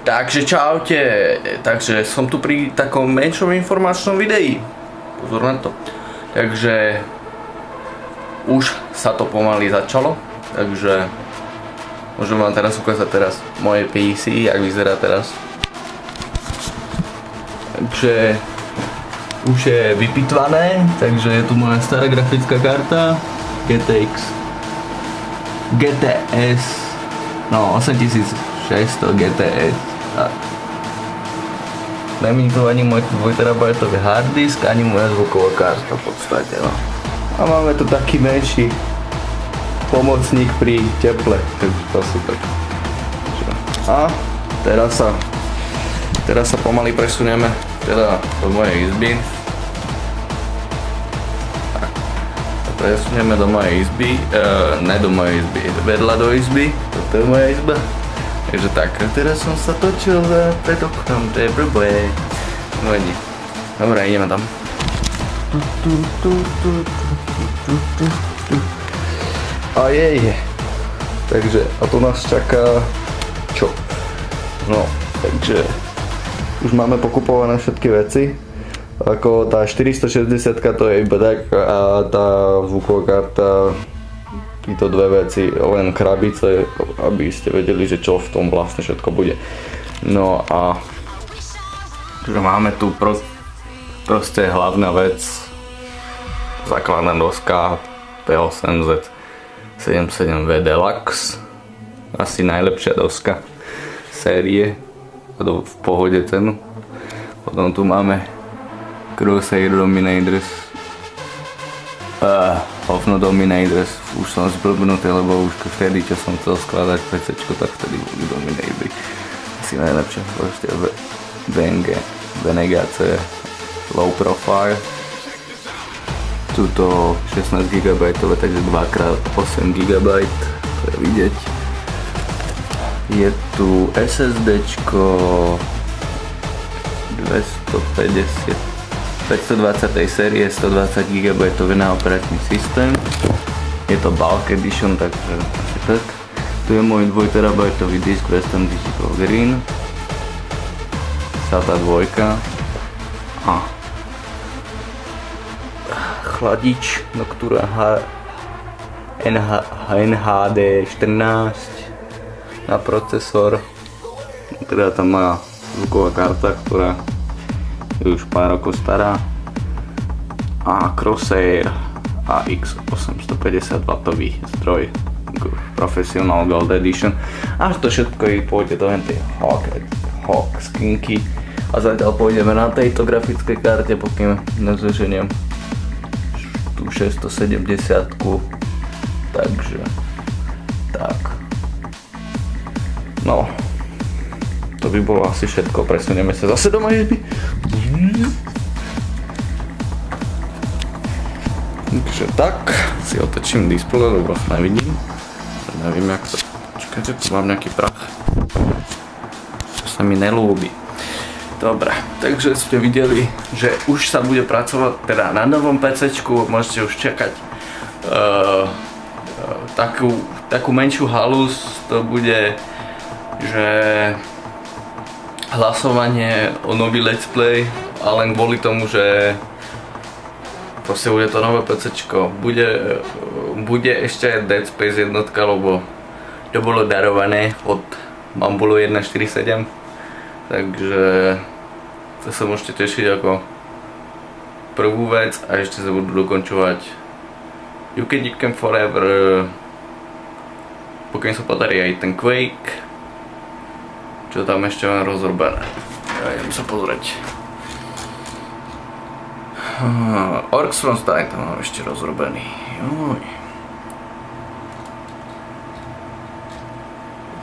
Takže čaute, takže som tu pri takom menšom informačnom videi. Pozor na to. Takže už sa to pomaly začalo, takže môžem vám teraz ukázať moje PC, jak vyzerá teraz. Takže už je vypitvané, takže je tu moja stará grafická karta GTS 8600 GTS. Tak. Není tu ani môj 2 TB harddisk, ani moja zvuková karta v podstate. No. A máme tu taký menší pomocník pri teple, takže to super. A teraz sa pomaly presunieme teda do mojej izby. Tak. Presunieme do mojej izby, ne do mojej izby, vedľa do izby, toto je moja izba. Takže tak, teraz som sa točil pred oknom, to je blbé. No vidí. Dobre, ideme tam. A je. Takže, a tu nás čaká čo? No, takže už máme pokupované všetky veci. Ako tá 460 to je iba tak a tá zvuková karta, títo dve veci, len krabice, aby ste vedeli, že čo v tom vlastne všetko bude. No a že máme tu proste hlavná vec, základná doska P8Z 77V Deluxe, asi najlepšia doska série, v pohode cenu. Potom tu máme Crusader Dominators, Hovno Dominators, už som zblbnutý, lebo už vtedy, čo som chcel skladať PCčko, tak vtedy boli Dominatory. Asi najlepšie, proste BNG Low Profile. Tuto 16 GB, takže 2x8 GB, to je vidieť. Je tu SSDčko 520 série, 120 GB na operačný systém. Je to Bulk Edition, takže asi tak. Tu je môj 2 TB disk Western Digital Green. SATA 2. A chladič Noctua NHD 14 na procesor. Teda tam moja zvuková karta, ktorá je už pár rokov stará, a Corsair AX 850W zdroj Professional Gold Edition. Až to všetko pôjde do tej Hawk skinky a zatiaľ pôjdeme na tejto grafickej karte, pokým nezoženiem tú 670, takže tak. No, to by bolo asi všetko, presunieme sa zase do mojej izby. Takže tak, si otočím displej, lebo nevidím. Neviem jak to, počkajte, tu mám nejaký prach. To sa mi nelúbi. Dobre, takže ste videli, že už sa bude pracovať teda na novom PCčku, môžete už čakať takú menšiu halus, to bude, že hlasovanie o nový let's play, a len kvôli tomu, že proste bude to nové PCčko. Bude ešte aj Dead Space jednotka, lebo to bolo darované od Mambulu 147, takže to sa môžete tešiť ako prvú vec, a ešte sa budú dokončovať Duke Nukem Forever, pokým sa podarí aj ten Quake, čo tam ešte mám rozrobené. Ja idem sa pozrieť. Orcs from Stark tam mám ešte rozrobený. Joj.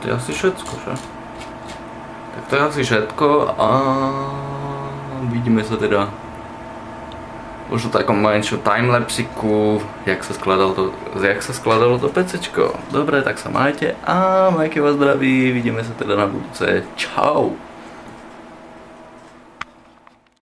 To je asi všetko, že? Tak to je asi všetko a vidíme sa teda už v takom menšom timelapsiku, jak sa skladalo to PCčko. Dobre, tak sa majte a Majke vás zdraví, vidíme sa teda na budúce. Čau!